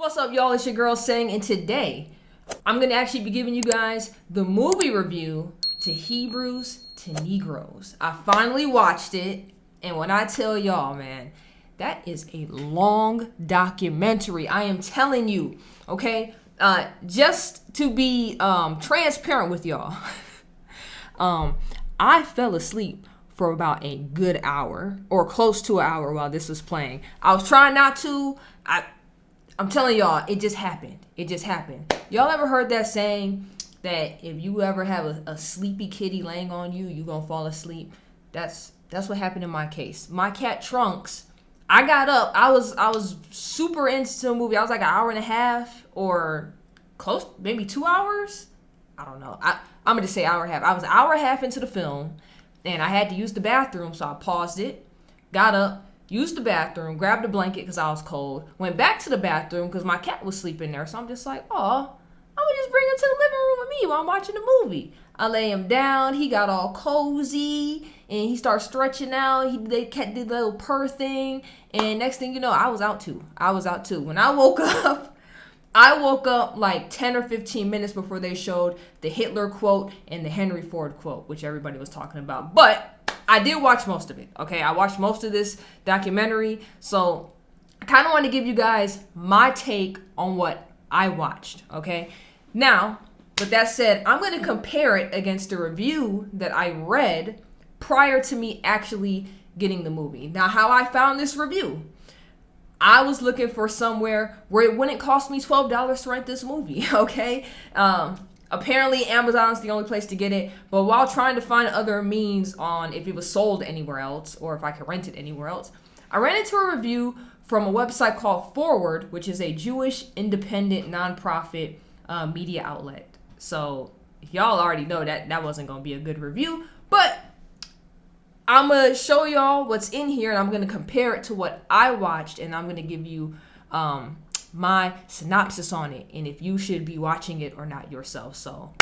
What's up, y'all? It's your girl Sang, and today I'm gonna actually be giving you guys the movie review to Hebrews to Negroes. I finally watched it, and when I tell y'all, man, that is a long documentary. I am telling you, okay? Just to be transparent with y'all, I fell asleep for about a good hour or close to an hour while this was playing. I was trying not to. I'm telling y'all, it just happened. It just happened. Y'all ever heard that saying that if you ever have a sleepy kitty laying on you, you gonna fall asleep? That's what happened in my case. My cat Trunks, I got up. I was super into the movie. I was like an hour and a half or close, maybe 2 hours. I don't know. I'm gonna just say hour and a half. I was an hour and a half into the film, and I had to use the bathroom, so I paused it, got up, used the bathroom, grabbed a blanket because I was cold, went back to the bathroom because my cat was sleeping there. So I'm just like, oh, I'm going to just bring him to the living room with me while I'm watching the movie. I lay him down. He got all cozy, and he started stretching out. They did the little purr thing, and next thing you know, I was out too. When I woke up like 10 or 15 minutes before they showed the Hitler quote and the Henry Ford quote, which everybody was talking about. But I did watch most of it, okay? I watched most of this documentary, so I kind of want to give you guys my take on what I watched, okay? Now, with that said, I'm going to compare it against a review that I read prior to me actually getting the movie. Now, how I found this review, I was looking for somewhere where it wouldn't cost me $12 to rent this movie, okay? Apparently, Amazon's the only place to get it, but while trying to find other means on if it was sold anywhere else or if I could rent it anywhere else, I ran into a review from a website called Forward, which is a Jewish independent nonprofit media outlet. So, y'all already know that wasn't going to be a good review, but I'm going to show y'all what's in here, and I'm going to compare it to what I watched, and I'm going to give you my synopsis on it and if you should be watching it or not yourself. So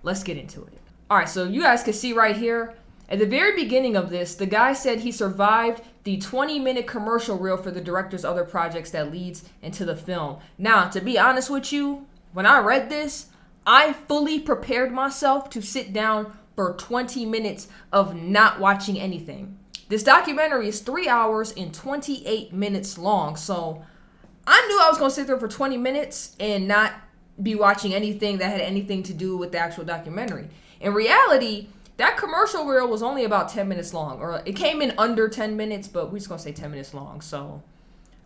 let's get into it. All right, so you guys can see right here at the very beginning of this, the guy said he survived the 20-minute commercial reel for the director's other projects that leads into the film. Now, to be honest with you, when I read this, I fully prepared myself to sit down for 20 minutes of not watching anything. This documentary is 3 hours and 28 minutes long, so I knew I was going to sit there for 20 minutes and not be watching anything that had anything to do with the actual documentary. In reality, that commercial reel was only about 10 minutes long, or it came in under 10 minutes, but we're just going to say 10 minutes long. So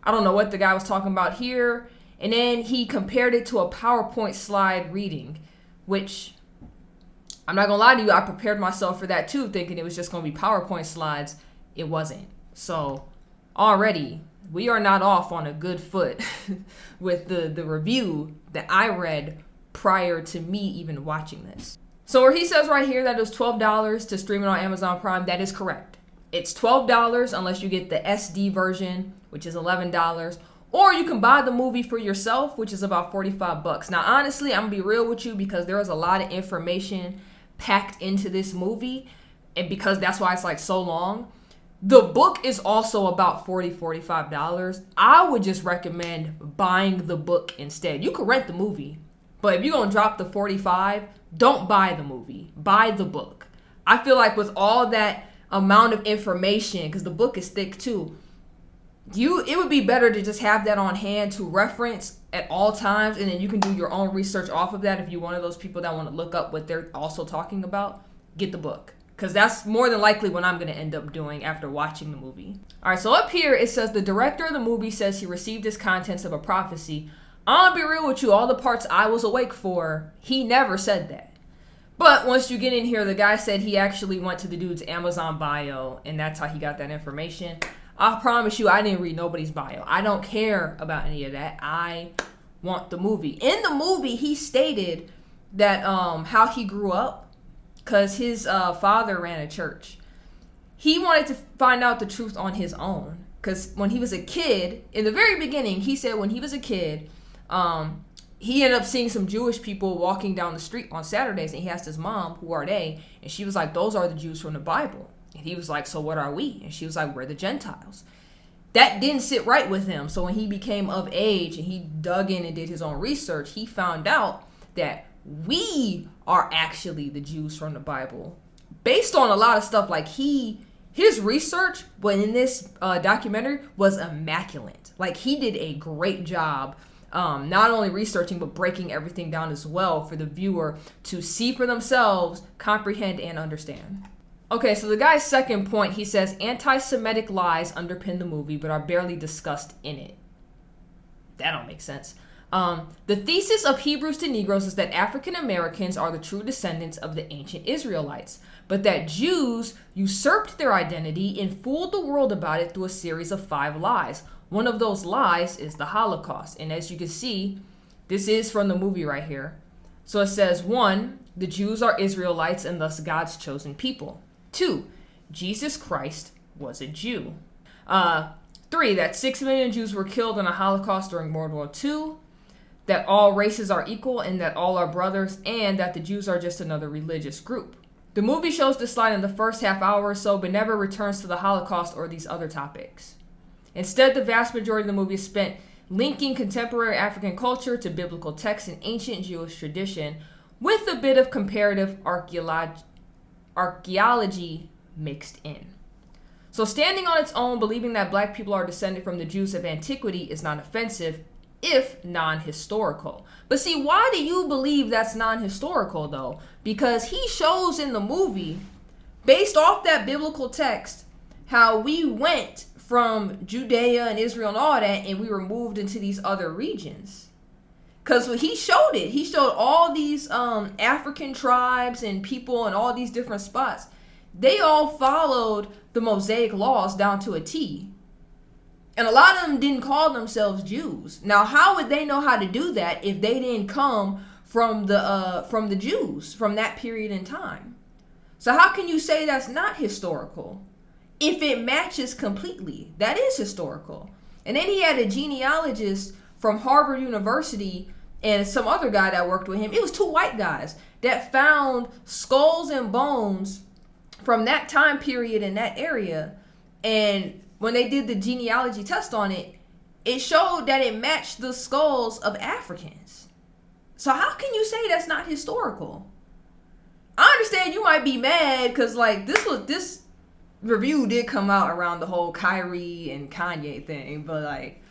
I don't know what the guy was talking about here. And then he compared it to a PowerPoint slide reading, which I'm not going to lie to you, I prepared myself for that too, thinking it was just going to be PowerPoint slides. It wasn't. So already, we are not off on a good foot with the review that I read prior to me even watching this. So where he says right here that it was $12 to stream it on Amazon Prime, that is correct. It's $12 unless you get the SD version, which is $11. Or you can buy the movie for yourself, which is about $45. Now, honestly, I'm going to be real with you because there was a lot of information packed into this movie. And because that's why it's like so long. The book is also about $45. I would just recommend buying the book instead. You could rent the movie, but if you're going to drop the $45, don't buy the movie. Buy the book. I feel like with all that amount of information, because the book is thick too, it would be better to just have that on hand to reference at all times, and then you can do your own research off of that. If you're one of those people that want to look up what they're also talking about, get the book. Because that's more than likely what I'm going to end up doing after watching the movie. All right, so up here it says the director of the movie says he received his contents of a prophecy. I'll be real with you, all the parts I was awake for, he never said that. But once you get in here, the guy said he actually went to the dude's Amazon bio, and that's how he got that information. I promise you, I didn't read nobody's bio. I don't care about any of that. I want the movie. In the movie, he stated that how he grew up, because his father ran a church. He wanted to find out the truth on his own. Because when he was a kid, in the very beginning, he said when he was a kid, he ended up seeing some Jewish people walking down the street on Saturdays. And he asked his mom, who are they? And she was like, those are the Jews from the Bible. And he was like, so what are we? And she was like, we're the Gentiles. that didn't sit right with him. So when he became of age and he dug in and did his own research, he found out that we are actually the Jews from the Bible. Based on a lot of stuff, like his research, but in this documentary, was immaculate. Like, he did a great job, not only researching, but breaking everything down as well for the viewer to see for themselves, comprehend, and understand. Okay, so the guy's second point, he says, anti-Semitic lies underpin the movie, but are barely discussed in it. That don't make sense. The thesis of Hebrews to Negroes is that African Americans are the true descendants of the ancient Israelites, but that Jews usurped their identity and fooled the world about it through a series of 5 lies. One of those lies is the Holocaust. And as you can see, this is from the movie right here. So it says, 1, the Jews are Israelites and thus God's chosen people. 2, Jesus Christ was a Jew. 3, that 6 million Jews were killed in a Holocaust during World War II. That all races are equal and that all are brothers, and that the Jews are just another religious group. The movie shows this slide in the first half hour or so, but never returns to the Holocaust or these other topics. Instead, the vast majority of the movie is spent linking contemporary African culture to biblical texts and ancient Jewish tradition, with a bit of comparative archaeology mixed in. So standing on its own, believing that black people are descended from the Jews of antiquity is not offensive, if non-historical. But see, why do you believe that's non-historical though? Because he shows in the movie, based off that biblical text, how we went from Judea and Israel and all that, and we were moved into these other regions. Because he showed it. He showed all these African tribes and people in all these different spots. They all followed the Mosaic laws down to a T. And a lot of them didn't call themselves Jews. Now, how would they know how to do that if they didn't come from the Jews from that period in time? So how can you say that's not historical? If it matches completely, that is historical. And then he had a genealogist from Harvard University and some other guy that worked with him. It was 2 white guys that found skulls and bones from that time period in that area. And when they did the genealogy test on it, it showed that it matched the skulls of Africans. So how can you say that's not historical? I understand you might be mad because like this review did come out around the whole Kyrie and Kanye thing, but like,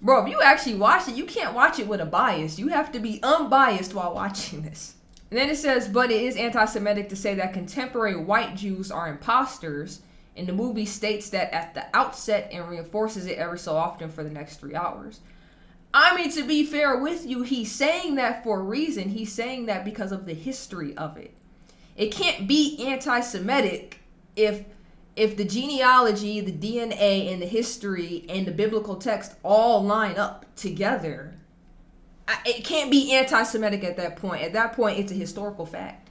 bro, if you actually watch it, you can't watch it with a bias. You have to be unbiased while watching this. And then it says, but it is anti-Semitic to say that contemporary white Jews are imposters. And the movie states that at the outset and reinforces it every so often for the next 3 hours. I mean, to be fair with you, he's saying that for a reason. He's saying that because of the history of it. It can't be anti-Semitic if the genealogy, the DNA, and the history and the biblical text all line up together. It can't be anti-Semitic at that point. At that point, it's a historical fact.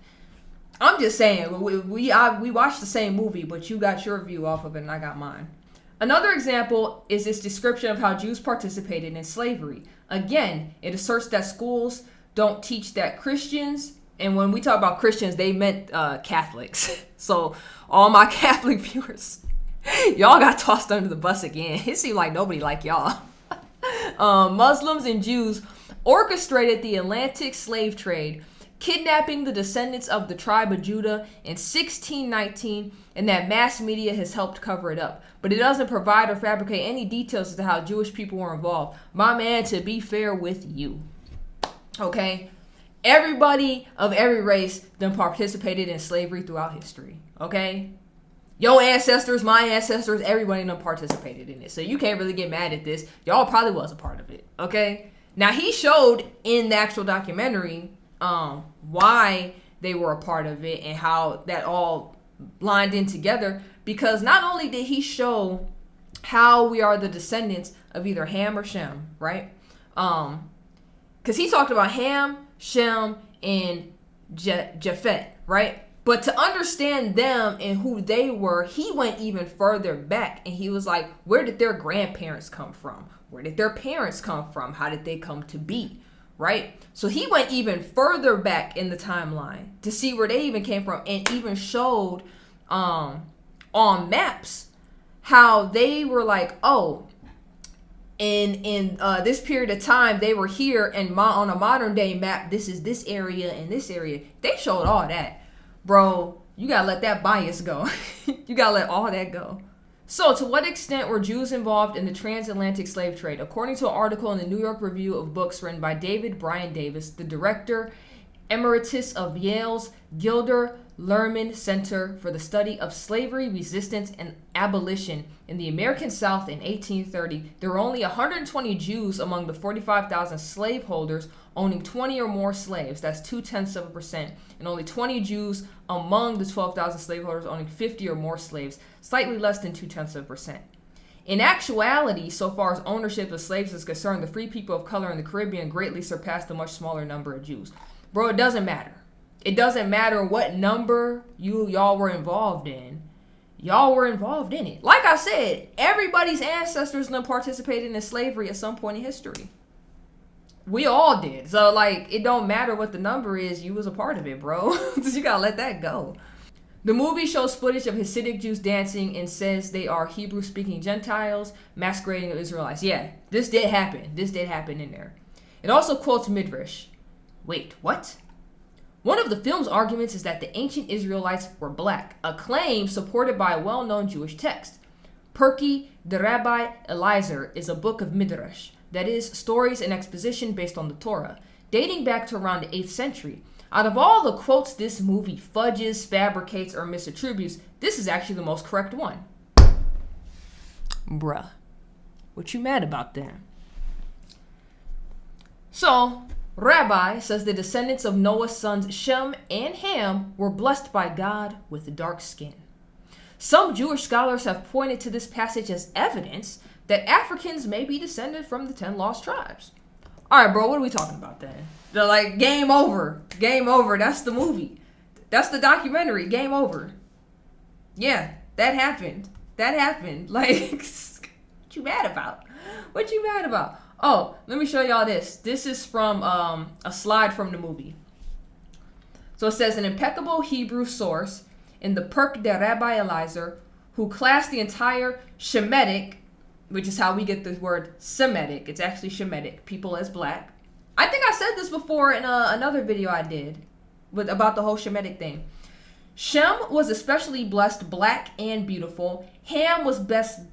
I'm just saying, we watched the same movie, but you got your view off of it and I got mine. Another example is this description of how Jews participated in slavery. Again, it asserts that schools don't teach that Christians, and when we talk about Christians, they meant Catholics. So all my Catholic viewers, y'all got tossed under the bus again. It seemed like nobody liked y'all. Muslims and Jews orchestrated the Atlantic slave trade, kidnapping the descendants of the tribe of Judah in 1619, and that mass media has helped cover it up. But it doesn't provide or fabricate any details as to how Jewish people were involved. My man, to be fair with you, okay? Everybody of every race then participated in slavery throughout history, okay? Your ancestors, my ancestors, everybody done participated in it. So you can't really get mad at this. Y'all probably was a part of it, okay? Now, he showed in the actual documentary why they were a part of it and how that all lined in together, because not only did he show how we are the descendants of either Ham or Shem, right? Because he talked about Ham, Shem, and Japhet, right? But to understand them and who they were, he went even further back and he was like, where did their grandparents come from? Where did their parents come from? How did they come to be? Right? So he went even further back in the timeline to see where they even came from, and even showed on maps how they were like, oh, in this period of time they were here, and on a modern day map this is this area and this area. They showed all that, bro. You gotta let that bias go. You gotta let all that go. So, to what extent were Jews involved in the transatlantic slave trade? According to an article in the New York Review of Books written by David Bryan Davis, the director emeritus of Yale's Gilder Lehrman Center for the Study of Slavery, Resistance, and Abolition in the American South in 1830, there were only 120 Jews among the 45,000 slaveholders owning 20 or more slaves. That's 0.2%. And only 20 Jews among the 12,000 slaveholders owning 50 or more slaves, slightly less than 0.2%. In actuality, so far as ownership of slaves is concerned, the free people of color in the Caribbean greatly surpassed the much smaller number of Jews. Bro, it doesn't matter. It doesn't matter what number y'all were involved in. Y'all were involved in it. Like I said, everybody's ancestors participated in slavery at some point in history. We all did. So, like, it don't matter what the number is. You was a part of it, bro. You gotta let that go. The movie shows footage of Hasidic Jews dancing and says they are Hebrew-speaking Gentiles masquerading as Israelites. Yeah, this did happen. This did happen in there. It also quotes Midrash. Wait, what? One of the film's arguments is that the ancient Israelites were black, a claim supported by a well-known Jewish text. Perky the Rabbi Eliezer is a book of Midrash, that is, stories and exposition based on the Torah, dating back to around the 8th century. Out of all the quotes this movie fudges, fabricates, or misattributes, this is actually the most correct one. Bruh, what you mad about then? So, Rabbi says the descendants of Noah's sons Shem and Ham were blessed by God with dark skin. Some Jewish scholars have pointed to this passage as evidence that Africans may be descended from the 10 lost tribes. All right, bro, what are we talking about then? They're like, game over. Game over. That's the movie. That's the documentary. Game over. Yeah, that happened. That happened. Like, what you mad about? What you mad about? Oh, let me show y'all this. This is from a slide from the movie. So it says, an impeccable Hebrew source in the Perk de Rabbi Eliezer, who classed the entire Shemitic, which is how we get the word Semitic. It's actually Shemitic, people as black. I think I said this before in another video I did about the whole Shemitic thing. Shem was especially blessed black and beautiful. Ham was blessed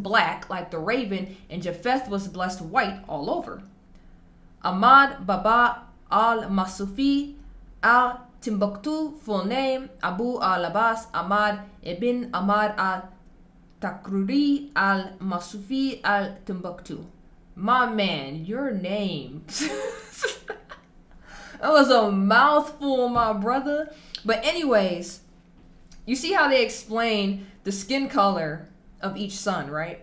black like the raven, and Japheth was blessed white all over. Ahmad Baba al-Masufi al-Timbuktu, full name, Abu al-Abbas Ahmad ibn Ahmad al-Takruri al-Masufi al-Timbuktu. My man, your name. That was a mouthful, my brother. But anyways, you see how they explain the skin color of each son, right?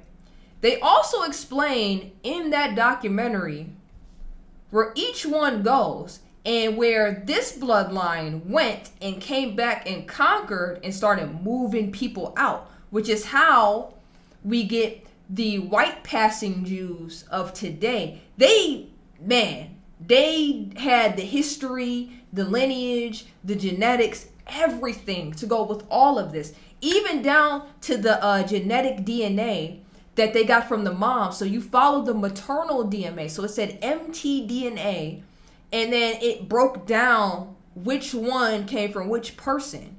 They also explain in that documentary where each one goes and where this bloodline went and came back and conquered and started moving people out, which is how we get the white passing Jews of today. They had the history, the lineage, the genetics, everything to go with all of this, even down to the genetic DNA that they got from the mom. So you follow the maternal DNA. So it said mtDNA, and then it broke down which one came from which person,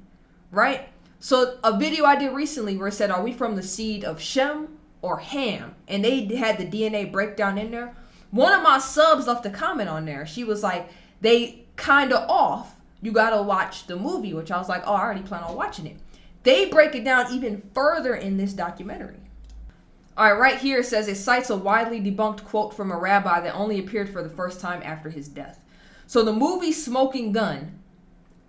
right? So a video I did recently where it said, are we from the seed of Shem or Ham? And they had the DNA breakdown in there. One of my subs left a comment on there. She was like, they kind of off. You got to watch the movie, which I was like, oh, I already plan on watching it. They break it down even further in this documentary. All right, right here it says it cites a widely debunked quote from a rabbi that only appeared for the first time after his death. So the movie Smoking Gun,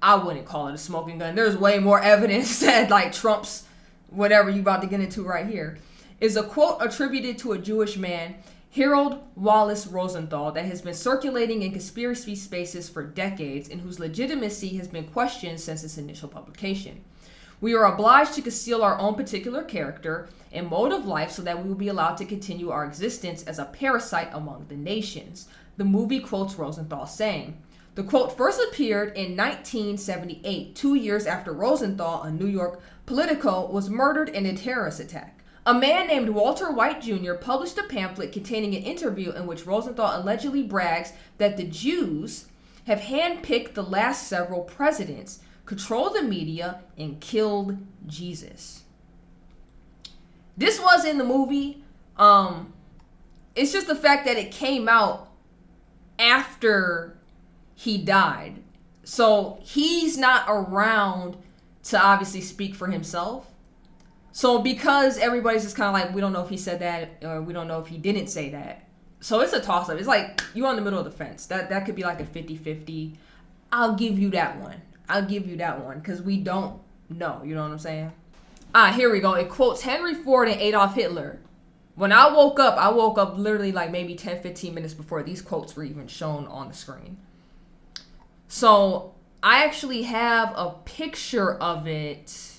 I wouldn't call it a smoking gun. There's way more evidence that like trumps whatever you about to get into right here, is a quote attributed to a Jewish man, Harold Wallace Rosenthal, that has been circulating in conspiracy spaces for decades and whose legitimacy has been questioned since its initial publication. We are obliged to conceal our own particular character and mode of life so that we will be allowed to continue our existence as a parasite among the nations. The movie quotes Rosenthal saying, The quote first appeared in 1978, 2 years after Rosenthal, a New York Politico, was murdered in a terrorist attack. A man named Walter White Jr. published a pamphlet containing an interview in which Rosenthal allegedly brags that the Jews have handpicked the last several presidents, controlled the media, and killed Jesus. This was in the movie. It's just the fact that it came out after he died. So he's not around to obviously speak for himself. So because everybody's just kind of like, we don't know if he said that or we don't know if he didn't say that. So it's a toss-up. It's like you're on the middle of the fence. That could be like a 50-50. I'll give you that one. Because we don't know. You know what I'm saying? Here we go. It quotes Henry Ford and Adolf Hitler. When I woke up literally like maybe 10, 15 minutes before these quotes were even shown on the screen. So I actually have a picture of it.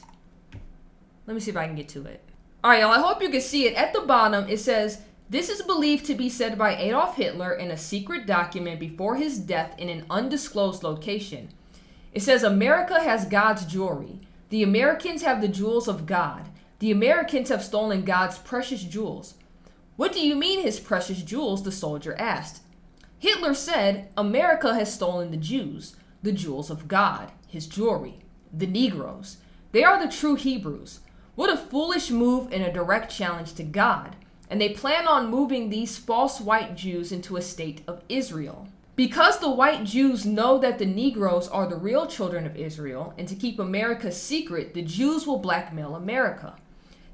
Let me see if I can get to it. All right, y'all, I hope you can see it. At the bottom, it says, this is believed to be said by Adolf Hitler in a secret document before his death in an undisclosed location. It says, America has God's jewelry. The Americans have the jewels of God. The Americans have stolen God's precious jewels. What do you mean, his precious jewels? The soldier asked. Hitler said, America has stolen the Jews, the jewels of God, his jewelry, the Negroes. They are the true Hebrews. What a foolish move and a direct challenge to God. And they plan on moving these false white Jews into a state of Israel. Because the white Jews know that the Negroes are the real children of Israel, and to keep America secret, the Jews will blackmail America.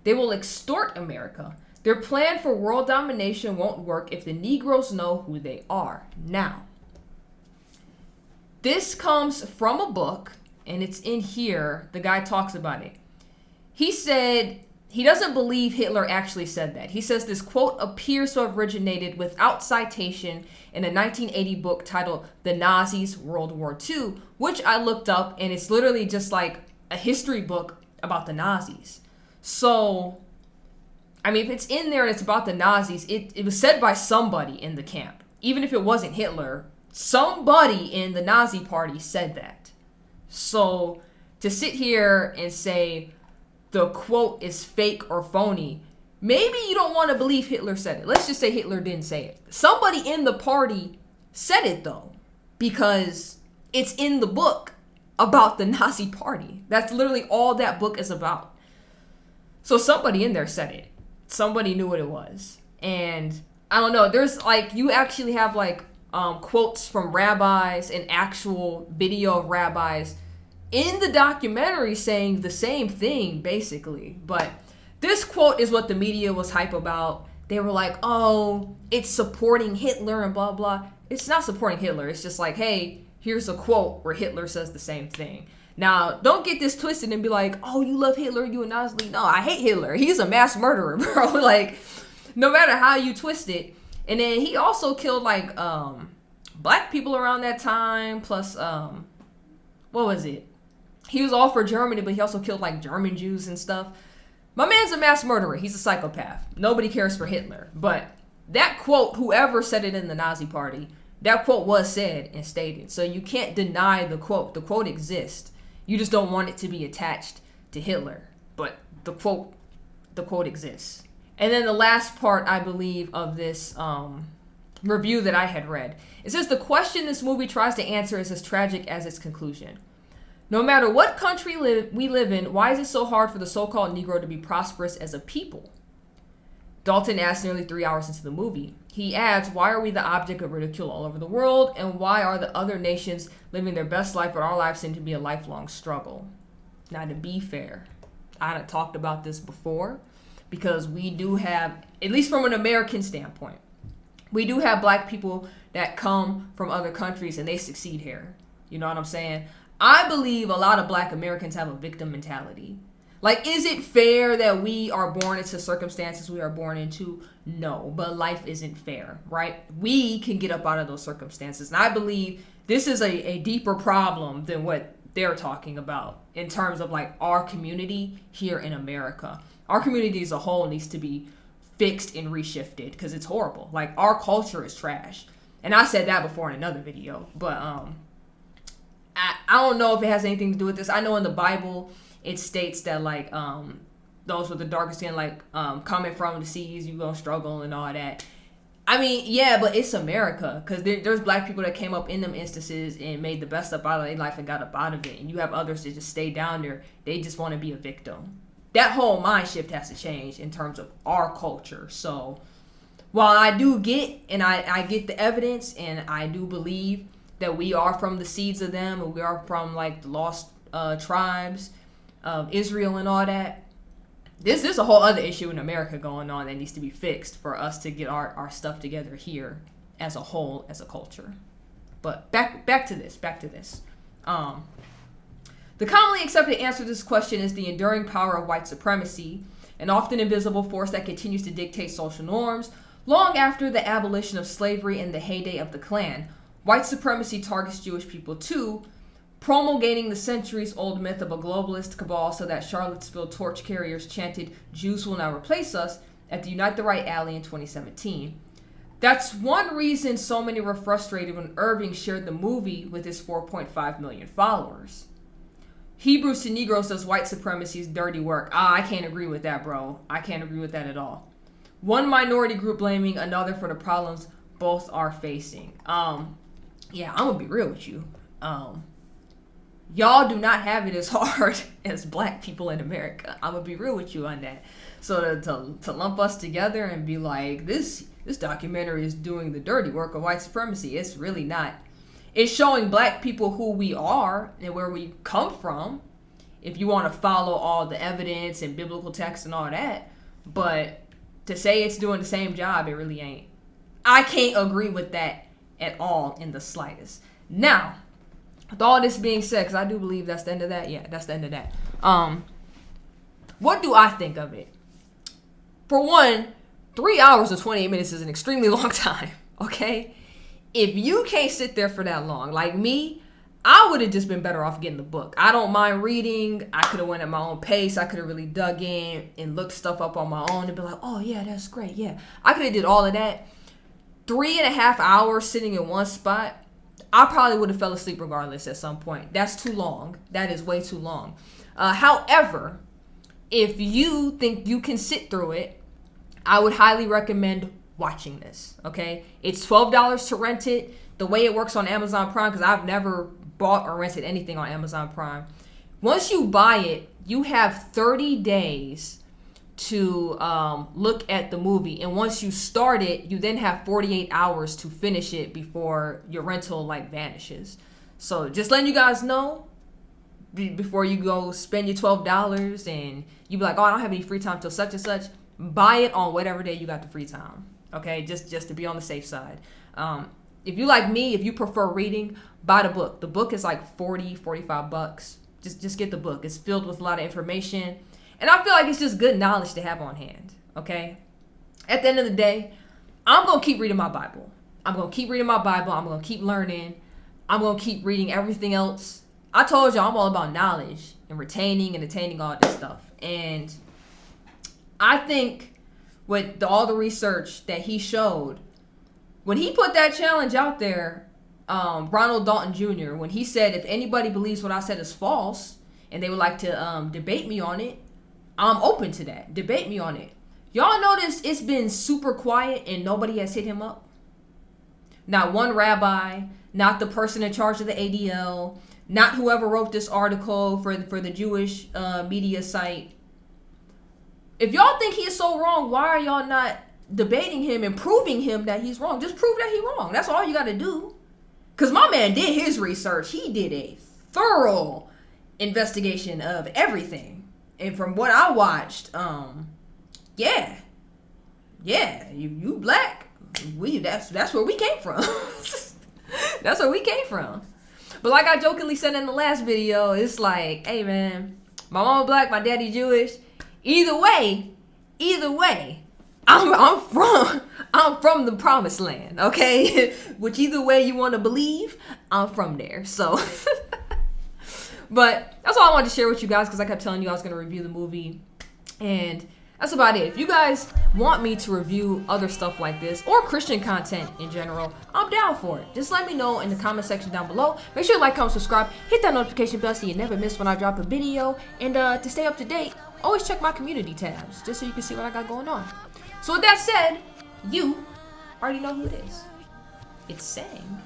They will extort America. Their plan for world domination won't work if the Negroes know who they are. Now, this comes from a book, and it's in here. The guy talks about it. He said he doesn't believe Hitler actually said that. He says this quote appears to have originated without citation in a 1980 book titled The Nazis, World War II, which I looked up, and it's literally just like a history book about the Nazis. So, I mean, if it's in there and it's about the Nazis, it was said by somebody in the camp. Even if it wasn't Hitler, somebody in the Nazi party said that. So, to sit here and say the quote is fake or phony, maybe you don't want to believe Hitler said it. Let's just say Hitler didn't say it. Somebody in the party said it, though, because it's in the book about the Nazi party. That's literally all that book is about. So somebody in there said it. Somebody knew what it was. And I don't know, there's like, you actually have like quotes from rabbis and actual video of rabbis in the documentary saying the same thing, basically. But this quote is what the media was hype about. They were like, oh, it's supporting Hitler and blah, blah. It's not supporting Hitler. It's just like, hey, here's a quote where Hitler says the same thing. Now, don't get this twisted and be like, oh, you love Hitler, you a Nazi. No, I hate Hitler. He's a mass murderer, bro. Like, no matter how you twist it. And then he also killed, like, black people around that time. Plus, what was it? He was all for Germany, but he also killed, like, German Jews and stuff. My man's a mass murderer. He's a psychopath. Nobody cares for Hitler. But that quote, whoever said it in the Nazi party, that quote was said and stated. So you can't deny the quote. The quote exists. You just don't want it to be attached to Hitler. But the quote exists. And then the last part, I believe, of this review that I had read. It says, the question this movie tries to answer is as tragic as its conclusion. No matter what country we live in, why is it so hard for the so-called Negro to be prosperous as a people? Dalton asks nearly 3 hours into the movie. He adds, why are we the object of ridicule all over the world? And why are the other nations living their best life, but our lives seem to be a lifelong struggle? Now, to be fair, I had talked about this before because we do have, at least from an American standpoint, we do have black people that come from other countries and they succeed here. You know what I'm saying? I believe a lot of black Americans have a victim mentality. Like, is it fair that we are born into circumstances we are born into? No, but life isn't fair, right? We can get up out of those circumstances. And I believe this is a deeper problem than what they're talking about in terms of like our community here in America. Our community as a whole needs to be fixed and reshifted because it's horrible. Like, our culture is trash. And I said that before in another video, but I don't know if it has anything to do with this. I know in the Bible it states that like those with the darker skin, like coming from the seas, you gonna struggle and all that. I mean, yeah, but it's America, because there's black people that came up in them instances and made the best up out of their life and got up out of it, and you have others that just stay down there. They just want to be a victim. That whole mind shift has to change in terms of our culture. So while I do get, and I get the evidence, and I do believe that we are from the seeds of them, and we are from like the lost tribes of Israel and all that. There's a whole other issue in America going on that needs to be fixed for us to get our stuff together here as a whole, as a culture. But back to this. The commonly accepted answer to this question is the enduring power of white supremacy, an often invisible force that continues to dictate social norms. Long after the abolition of slavery and the heyday of the Klan, white supremacy targets Jewish people too, promulgating the centuries-old myth of a globalist cabal so that Charlottesville torch carriers chanted, "Jews will now replace us," at the Unite the Right Alley in 2017. That's one reason so many were frustrated when Irving shared the movie with his 4.5 million followers. Hebrews to Negroes does white supremacy's dirty work. I can't agree with that, bro. I can't agree with that at all. One minority group blaming another for the problems both are facing. Yeah, I'm gonna be real with you. Y'all do not have it as hard as black people in America. I'm gonna be real with you on that. So to lump us together and be like, this documentary is doing the dirty work of white supremacy, it's really not. It's showing black people who we are and where we come from, if you want to follow all the evidence and biblical text and all that. But to say it's doing the same job, it really ain't. I can't agree with that at all in the slightest. Now, with all this being said, because I do believe that's the end of that. Yeah, that's the end of that. What do I think of it? For one, 3 hours and 28 minutes is an extremely long time, okay? If you can't sit there for that long, like me, I would have just been better off getting the book. I don't mind reading. I could have went at my own pace. I could have really dug in and looked stuff up on my own and be like, oh, yeah, that's great. Yeah, I could have did all of that. 3.5 hours sitting in one spot, I probably would have fell asleep regardless at some point. That's too long. That is way too long. However, if you think you can sit through it, I would highly recommend watching this, okay? It's $12 to rent it. The way it works on Amazon Prime, because I've never bought or rented anything on Amazon Prime. Once you buy it, you have 30 days to look at the movie, and once you start it, you then have 48 hours to finish it before your rental like vanishes. So just letting you guys know before you go spend your $12 and you be like, oh, I don't have any free time till such and such. Buy it on whatever day you got the free time, okay? Just to be on the safe side. If you like me, if you prefer reading, buy the book. The book is like $45. Just get the book. It's filled with a lot of information. And I feel like it's just good knowledge to have on hand, okay? At the end of the day, I'm going to keep reading my Bible. I'm going to keep reading my Bible. I'm going to keep learning. I'm going to keep reading everything else. I told you I'm all about knowledge and retaining and attaining all this stuff. And I think with all the research that he showed, when he put that challenge out there, Ronald Dalton Jr., when he said, if anybody believes what I said is false and they would like to debate me on it, I'm open to that. Debate me on it. Y'all notice it's been super quiet and nobody has hit him up? Not one rabbi, not the person in charge of the ADL, not whoever wrote this article for the Jewish media site. If y'all think he is so wrong, why are y'all not debating him and proving him that he's wrong? Just prove that he's wrong. That's all you got to do. Because my man did his research. He did a thorough investigation of everything. And from what I watched, yeah, you black, that's where we came from. That's where we came from. But like I jokingly said in the last video, it's like, hey man, my mama black, my daddy Jewish. Either way, I'm from the promised land, okay? Which either way you want to believe, I'm from there. So, but that's all I wanted to share with you guys, because I kept telling you I was going to review the movie. And That's about it. If you guys want me to review other stuff like this or Christian content in general, I'm down for it. Just let me know in the comment section down below. Make sure you like, comment, subscribe, hit that notification bell so you never miss when I drop a video. And to stay up to date, always check my community tabs just so you can see what I got going on. So with that said, you already know who it is. It's Sang.